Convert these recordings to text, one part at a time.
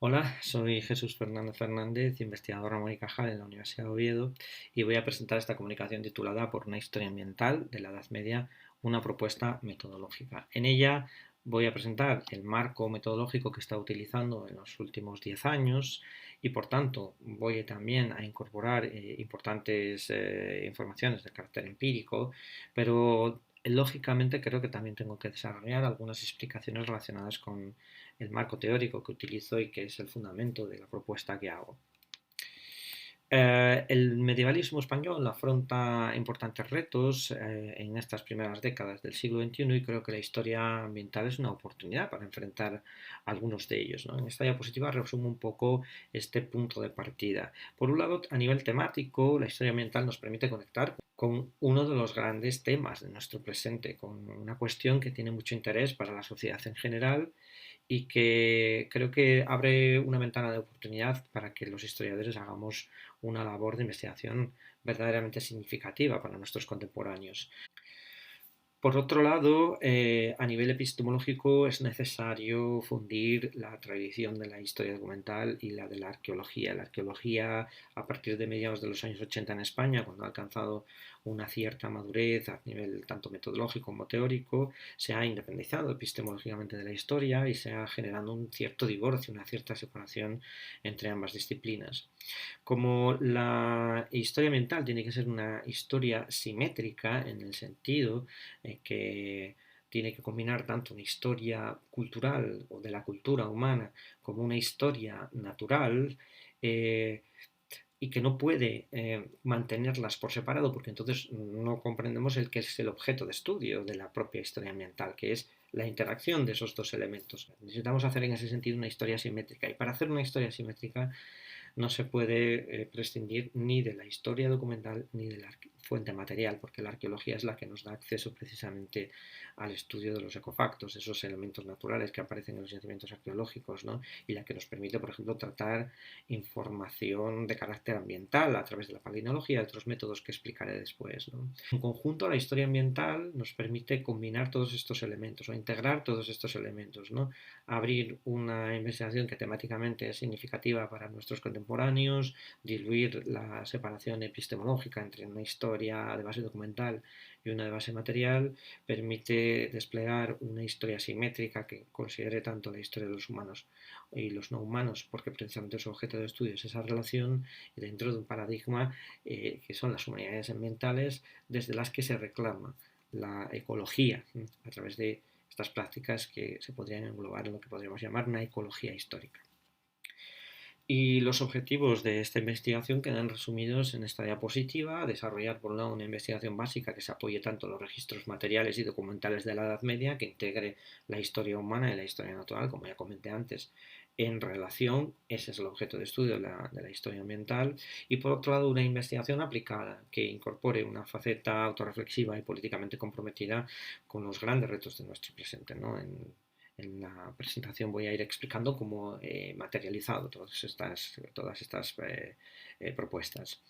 Hola, soy Jesús Fernández Fernández, investigador Ramón y Cajal en la Universidad de Oviedo, y voy a presentar esta comunicación titulada Por una historia ambiental de la Edad Media, una propuesta metodológica. En ella voy a presentar el marco metodológico que está utilizando en los últimos 10 años y, por tanto, voy también a incorporar importantes informaciones de carácter empírico, pero lógicamente creo que también tengo que desarrollar algunas explicaciones relacionadas con el marco teórico que utilizo y que es el fundamento de la propuesta que hago. El medievalismo español afronta importantes retos en estas primeras décadas del siglo XXI y creo que la historia ambiental es una oportunidad para enfrentar algunos de ellos, ¿no? En esta diapositiva resumo un poco este punto de partida. Por un lado, a nivel temático, la historia ambiental nos permite conectar con uno de los grandes temas de nuestro presente, con una cuestión que tiene mucho interés para la sociedad en general y que creo que abre una ventana de oportunidad para que los historiadores hagamos una labor de investigación verdaderamente significativa para nuestros contemporáneos. Por otro lado, a nivel epistemológico es necesario fundir la tradición de la historia documental y la de la arqueología. La arqueología, a partir de mediados de los años 80 en España, cuando ha alcanzado una cierta madurez a nivel tanto metodológico como teórico, se ha independizado epistemológicamente de la historia y se ha generado un cierto divorcio, una cierta separación entre ambas disciplinas. Como la historia ambiental tiene que ser una historia simétrica en el sentido que tiene que combinar tanto una historia cultural o de la cultura humana como una historia natural, eh, y que no puede mantenerlas por separado porque entonces no comprendemos el que es el objeto de estudio de la propia historia ambiental, que es la interacción de esos dos elementos. Necesitamos hacer en ese sentido una historia simétrica y para hacer una historia simétrica no se puede prescindir ni de la historia documental ni de la fuente material, porque la arqueología es la que nos da acceso precisamente al estudio de los ecofactos, esos elementos naturales que aparecen en los yacimientos arqueológicos, ¿no? Y la que nos permite, por ejemplo, tratar información de carácter ambiental a través de la palinología y otros métodos que explicaré después, ¿no? En conjunto, la historia ambiental nos permite combinar todos estos elementos o integrar todos estos elementos, ¿no? Abrir una investigación que temáticamente es significativa para nuestros contemporáneos, diluir la separación epistemológica entre una historia de base documental y una de base material, permite desplegar una historia simétrica que considere tanto la historia de los humanos y los no humanos, porque precisamente su objeto de estudio es esa relación dentro de un paradigma que son las humanidades ambientales desde las que se reclama la ecología a través de estas prácticas que se podrían englobar en lo que podríamos llamar una ecología histórica. Y los objetivos de esta investigación quedan resumidos en esta diapositiva: desarrollar por un lado una investigación básica que se apoye tanto en los registros materiales y documentales de la Edad Media, que integre la historia humana y la historia natural, como ya comenté antes, en relación, ese es el objeto de estudio de la historia ambiental, y por otro lado una investigación aplicada que incorpore una faceta autorreflexiva y políticamente comprometida con los grandes retos de nuestro presente, ¿no? En la presentación voy a ir explicando cómo he materializado todas estas propuestas.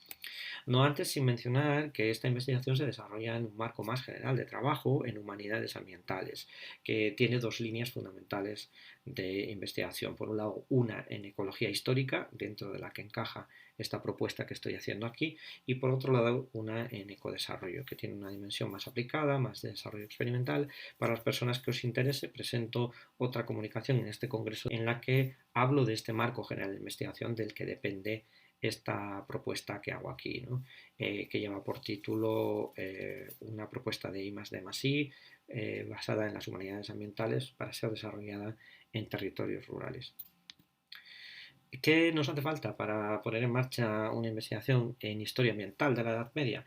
No antes sin mencionar que esta investigación se desarrolla en un marco más general de trabajo en humanidades ambientales, que tiene dos líneas fundamentales de investigación. Por un lado, una en ecología histórica, dentro de la que encaja esta propuesta que estoy haciendo aquí, y por otro lado, una en ecodesarrollo, que tiene una dimensión más aplicada, más de desarrollo experimental. Para las personas que os interese, presento otra comunicación en este congreso en la que hablo de este marco general de investigación del que depende esta propuesta que hago aquí, ¿no? Que lleva por título una propuesta de I+D+I basada en las humanidades ambientales para ser desarrollada en territorios rurales. ¿Qué nos hace falta para poner en marcha una investigación en historia ambiental de la Edad Media?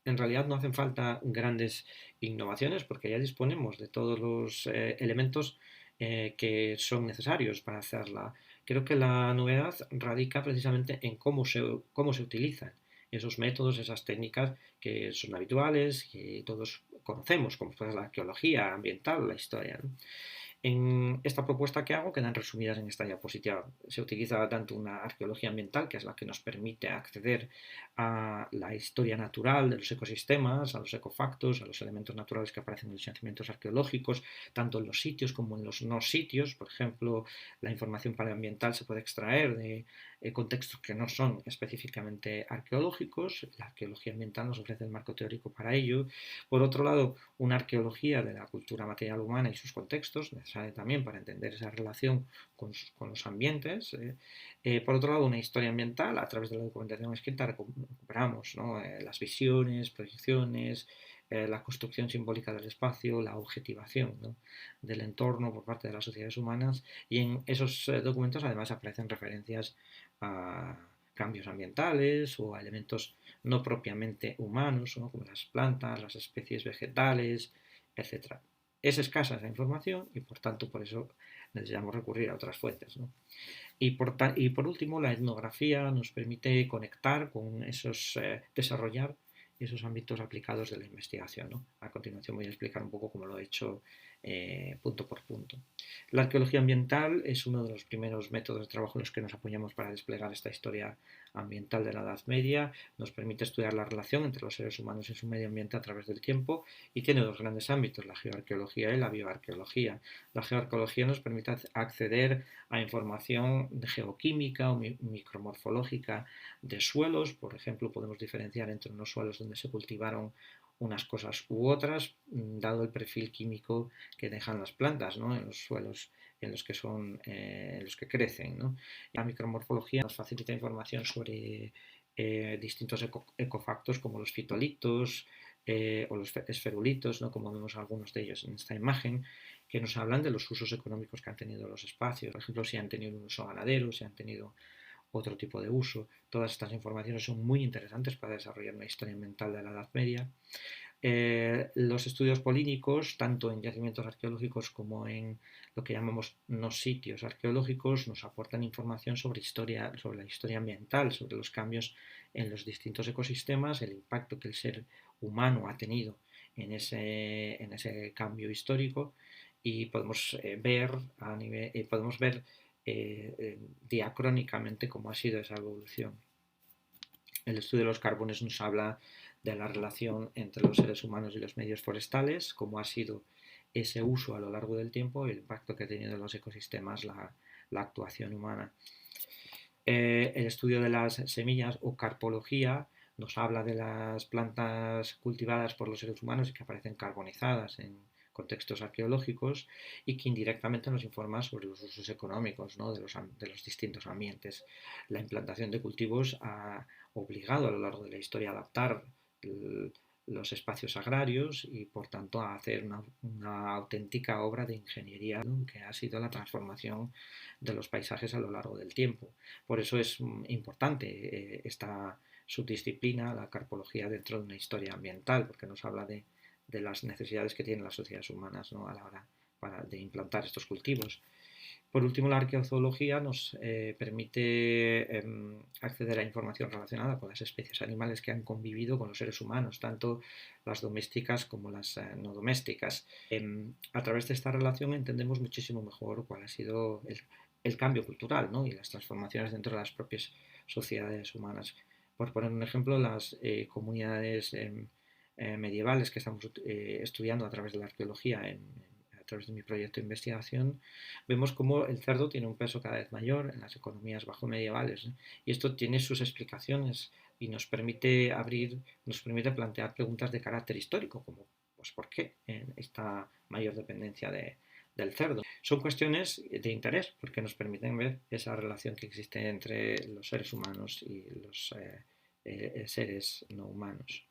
En realidad no hacen falta grandes innovaciones porque ya disponemos de todos los elementos que son necesarios para hacerla. Creo que la novedad radica precisamente en cómo se utilizan esos métodos, esas técnicas que son habituales, que todos conocemos, como la arqueología ambiental, la historia, ¿no? En esta propuesta que hago quedan resumidas en esta diapositiva. Se utiliza tanto una arqueología ambiental, que es la que nos permite acceder a la historia natural de los ecosistemas, a los ecofactos, a los elementos naturales que aparecen en los yacimientos arqueológicos, tanto en los sitios como en los no sitios. Por ejemplo, la información paleoambiental se puede extraer de contextos que no son específicamente arqueológicos. La arqueología ambiental nos ofrece el marco teórico para ello. Por otro lado, una arqueología de la cultura material humana y sus contextos, necesaria también para entender esa relación con los ambientes. Por otro lado, una historia ambiental, a través de la documentación escrita recuperamos, ¿no? Las visiones, proyecciones, la construcción simbólica del espacio, la objetivación, ¿no? del entorno por parte de las sociedades humanas, y en esos documentos además aparecen referencias a cambios ambientales o a elementos no propiamente humanos, ¿no? como las plantas, las especies vegetales, etcétera. Es escasa esa información y por tanto por eso necesitamos recurrir a otras fuentes, ¿no? Y por último, la etnografía nos permite conectar con desarrollar esos ámbitos aplicados de la investigación, ¿no? A continuación voy a explicar un poco cómo lo he hecho punto por punto. La arqueología ambiental es uno de los primeros métodos de trabajo en los que nos apoyamos para desplegar esta historia ambiental de la Edad Media. Nos permite estudiar la relación entre los seres humanos y su medio ambiente a través del tiempo y tiene dos grandes ámbitos, la geoarqueología y la bioarqueología. La geoarqueología nos permite acceder a información de geoquímica o micromorfológica de suelos. Por ejemplo, podemos diferenciar entre unos suelos donde se cultivaron unas cosas u otras, dado el perfil químico que dejan las plantas, ¿no? en los suelos en los que crecen, ¿no? La micromorfología nos facilita información sobre distintos ecofactos como los fitolitos o los esferulitos, ¿no? como vemos algunos de ellos en esta imagen, que nos hablan de los usos económicos que han tenido los espacios. Por ejemplo, si han tenido un uso ganadero, si han tenido otro tipo de uso. Todas estas informaciones son muy interesantes para desarrollar una historia ambiental de la Edad Media. Los estudios polínicos, tanto en yacimientos arqueológicos como en lo que llamamos no sitios arqueológicos, nos aportan información sobre la historia ambiental, sobre los cambios en los distintos ecosistemas, el impacto que el ser humano ha tenido en ese cambio histórico, y podemos ver diacrónicamente cómo ha sido esa evolución. El estudio de los carbones nos habla de la relación entre los seres humanos y los medios forestales, cómo ha sido ese uso a lo largo del tiempo y el impacto que ha tenido en los ecosistemas la actuación humana. El estudio de las semillas o carpología nos habla de las plantas cultivadas por los seres humanos y que aparecen carbonizadas en contextos arqueológicos, y que indirectamente nos informa sobre los usos económicos, ¿no? de los distintos ambientes. La implantación de cultivos ha obligado a lo largo de la historia a adaptar los espacios agrarios y por tanto a hacer una auténtica obra de ingeniería, ¿no? que ha sido la transformación de los paisajes a lo largo del tiempo. Por eso es importante esta subdisciplina, la carpología, dentro de una historia ambiental, porque nos habla de las necesidades que tienen las sociedades humanas, ¿no? a la hora de implantar estos cultivos. Por último, la arqueozoología nos permite acceder a información relacionada con las especies animales que han convivido con los seres humanos, tanto las domésticas como las no domésticas. A través de esta relación entendemos muchísimo mejor cuál ha sido el cambio cultural, ¿no? y las transformaciones dentro de las propias sociedades humanas. Por poner un ejemplo, las comunidades medievales que estamos estudiando a través de la arqueología a través de mi proyecto de investigación, vemos cómo el cerdo tiene un peso cada vez mayor en las economías bajo medievales, ¿no? Y esto tiene sus explicaciones y nos permite plantear preguntas de carácter histórico, como pues por qué esta mayor dependencia del cerdo. Son cuestiones de interés porque nos permiten ver esa relación que existe entre los seres humanos y los seres no humanos.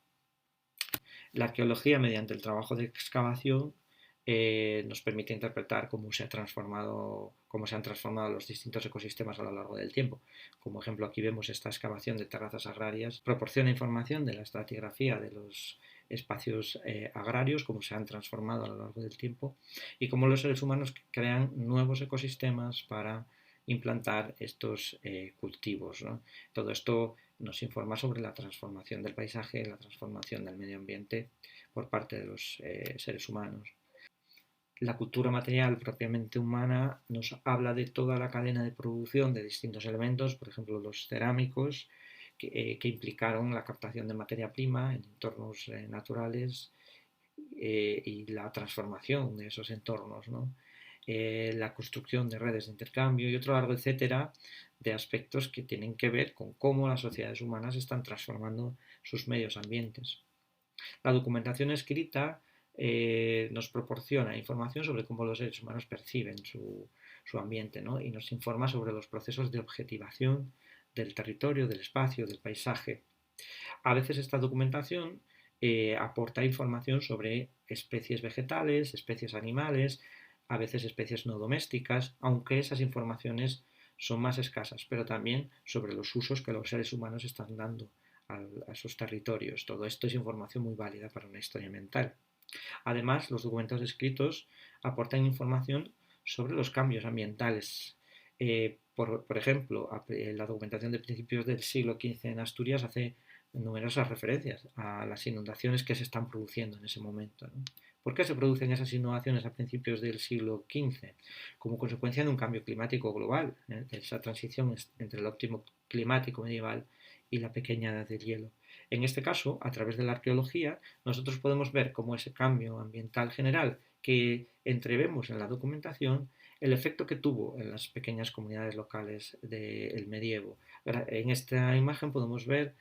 La arqueología, mediante el trabajo de excavación, nos permite interpretar cómo se han transformado los distintos ecosistemas a lo largo del tiempo. Como ejemplo, aquí vemos esta excavación de terrazas agrarias. Proporciona información de la estratigrafía de los espacios agrarios, cómo se han transformado a lo largo del tiempo y cómo los seres humanos crean nuevos ecosistemas para implantar estos cultivos, ¿no? Todo esto nos informa sobre la transformación del paisaje, la transformación del medio ambiente por parte de los seres humanos. La cultura material propiamente humana nos habla de toda la cadena de producción de distintos elementos, por ejemplo los cerámicos, que implicaron la captación de materia prima en entornos naturales y la transformación de esos entornos, ¿no? La construcción de redes de intercambio y otro largo etcétera de aspectos que tienen que ver con cómo las sociedades humanas están transformando sus medios ambientes. La documentación escrita nos proporciona información sobre cómo los seres humanos perciben su ambiente, ¿no? Y nos informa sobre los procesos de objetivación del territorio, del espacio, del paisaje. A veces esta documentación aporta información sobre especies vegetales, especies animales, a veces especies no domésticas, aunque esas informaciones son más escasas, pero también sobre los usos que los seres humanos están dando a esos territorios. Todo esto es información muy válida para una historia ambiental. Además, los documentos escritos aportan información sobre los cambios ambientales. Por ejemplo, la documentación de principios del siglo XV en Asturias hace numerosas referencias a las inundaciones que se están produciendo en ese momento, ¿no? ¿Por qué se producen esas inundaciones a principios del siglo XV? Como consecuencia de un cambio climático global, de esa transición entre el óptimo climático medieval y la pequeña edad del hielo. En este caso, a través de la arqueología, nosotros podemos ver cómo ese cambio ambiental general que entrevemos en la documentación, el efecto que tuvo en las pequeñas comunidades locales del medievo. En esta imagen podemos ver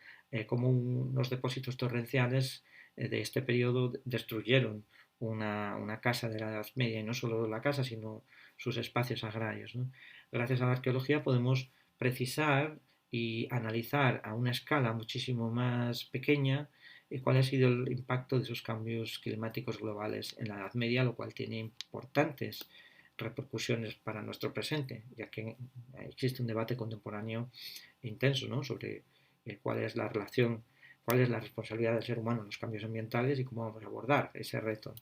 cómo unos depósitos torrenciales de este periodo destruyeron una casa de la Edad Media, y no solo la casa, sino sus espacios agrarios, ¿no? Gracias a la arqueología podemos precisar y analizar a una escala muchísimo más pequeña cuál ha sido el impacto de esos cambios climáticos globales en la Edad Media, lo cual tiene importantes repercusiones para nuestro presente, ya que existe un debate contemporáneo intenso, ¿no?, sobre cuál es la relación, cuál es la responsabilidad del ser humano en los cambios ambientales y cómo vamos a abordar ese reto.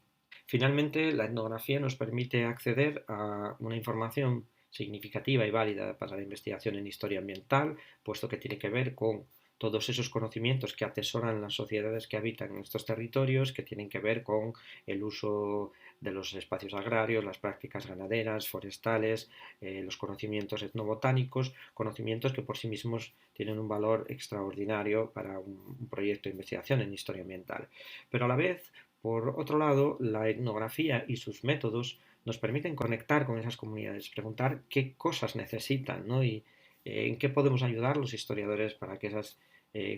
Finalmente, la etnografía nos permite acceder a una información significativa y válida para la investigación en historia ambiental, puesto que tiene que ver con todos esos conocimientos que atesoran las sociedades que habitan en estos territorios, que tienen que ver con el uso de los espacios agrarios, las prácticas ganaderas, forestales, los conocimientos etnobotánicos, conocimientos que por sí mismos tienen un valor extraordinario para un proyecto de investigación en historia ambiental. Pero a la vez, por otro lado, la etnografía y sus métodos nos permiten conectar con esas comunidades, preguntar qué cosas necesitan, ¿no? Y en qué podemos ayudar los historiadores para que esas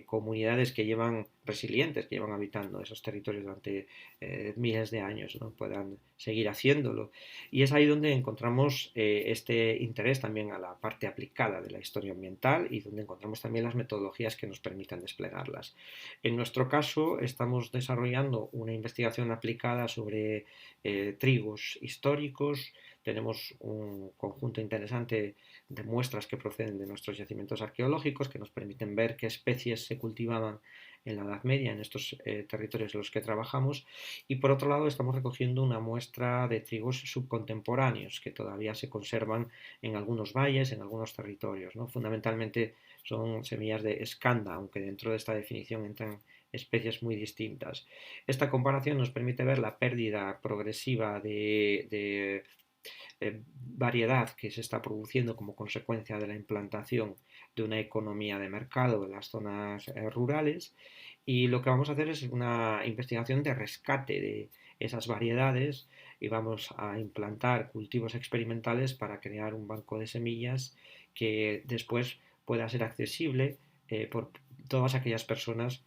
comunidades que llevan resilientes, que llevan habitando esos territorios durante miles de años, ¿no?, puedan seguir haciéndolo. Y es ahí donde encontramos este interés también a la parte aplicada de la historia ambiental y donde encontramos también las metodologías que nos permitan desplegarlas. En nuestro caso, estamos desarrollando una investigación aplicada sobre trigos históricos. Tenemos un conjunto interesante de muestras que proceden de nuestros yacimientos arqueológicos que nos permiten ver qué especies se cultivaban en la Edad Media en estos territorios en los que trabajamos, y por otro lado estamos recogiendo una muestra de trigos subcontemporáneos que todavía se conservan en algunos valles, en algunos territorios, ¿no? Fundamentalmente son semillas de escanda, aunque dentro de esta definición entran especies muy distintas. Esta comparación nos permite ver la pérdida progresiva de variedad que se está produciendo como consecuencia de la implantación de una economía de mercado en las zonas rurales, y lo que vamos a hacer es una investigación de rescate de esas variedades y vamos a implantar cultivos experimentales para crear un banco de semillas que después pueda ser accesible por todas aquellas personas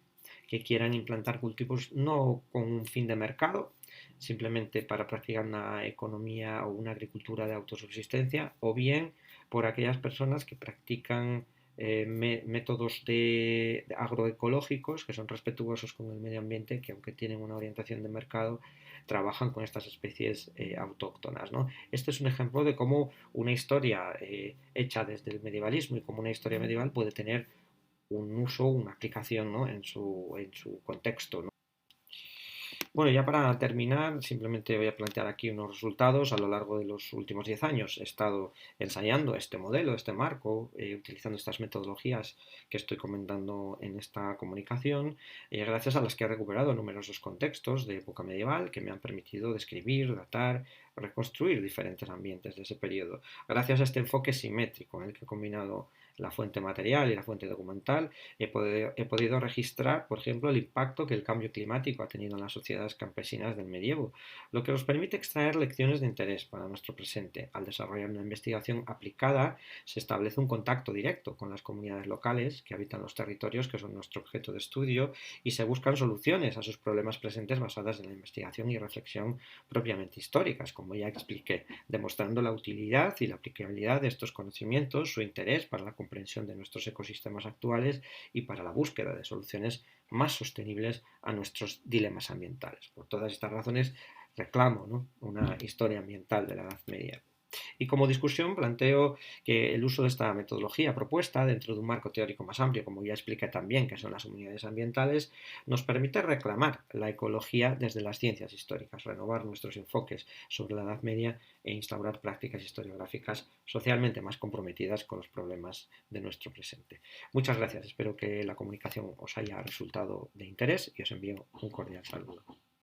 que quieran implantar cultivos no con un fin de mercado, simplemente para practicar una economía o una agricultura de autosubsistencia, o bien por aquellas personas que practican métodos agroecológicos que son respetuosos con el medio ambiente, que aunque tienen una orientación de mercado, trabajan con estas especies autóctonas, ¿no? Este es un ejemplo de cómo una historia hecha desde el medievalismo y cómo una historia medieval puede tener un uso, una aplicación, ¿no?, en su contexto, ¿no? Bueno, ya para terminar, simplemente voy a plantear aquí unos resultados. A lo largo de los últimos 10 años he estado ensayando este modelo, este marco, utilizando estas metodologías que estoy comentando en esta comunicación, gracias a las que he recuperado numerosos contextos de época medieval que me han permitido describir, datar, reconstruir diferentes ambientes de ese periodo. Gracias a este enfoque simétrico en el que he combinado la fuente material y la fuente documental, he podido registrar, por ejemplo, el impacto que el cambio climático ha tenido en las sociedades campesinas del medievo, lo que nos permite extraer lecciones de interés para nuestro presente. Al desarrollar una investigación aplicada, se establece un contacto directo con las comunidades locales que habitan los territorios que son nuestro objeto de estudio y se buscan soluciones a sus problemas presentes basadas en la investigación y reflexión propiamente históricas, como ya expliqué, demostrando la utilidad y la aplicabilidad de estos conocimientos, su interés para la comprensión de nuestros ecosistemas actuales y para la búsqueda de soluciones más sostenibles a nuestros dilemas ambientales. Por todas estas razones reclamo, ¿no?, una historia ambiental de la Edad Media. Y como discusión planteo que el uso de esta metodología propuesta dentro de un marco teórico más amplio, como ya expliqué también, que son las unidades ambientales, nos permite reclamar la ecología desde las ciencias históricas, renovar nuestros enfoques sobre la Edad Media e instaurar prácticas historiográficas socialmente más comprometidas con los problemas de nuestro presente. Muchas gracias, espero que la comunicación os haya resultado de interés y os envío un cordial saludo.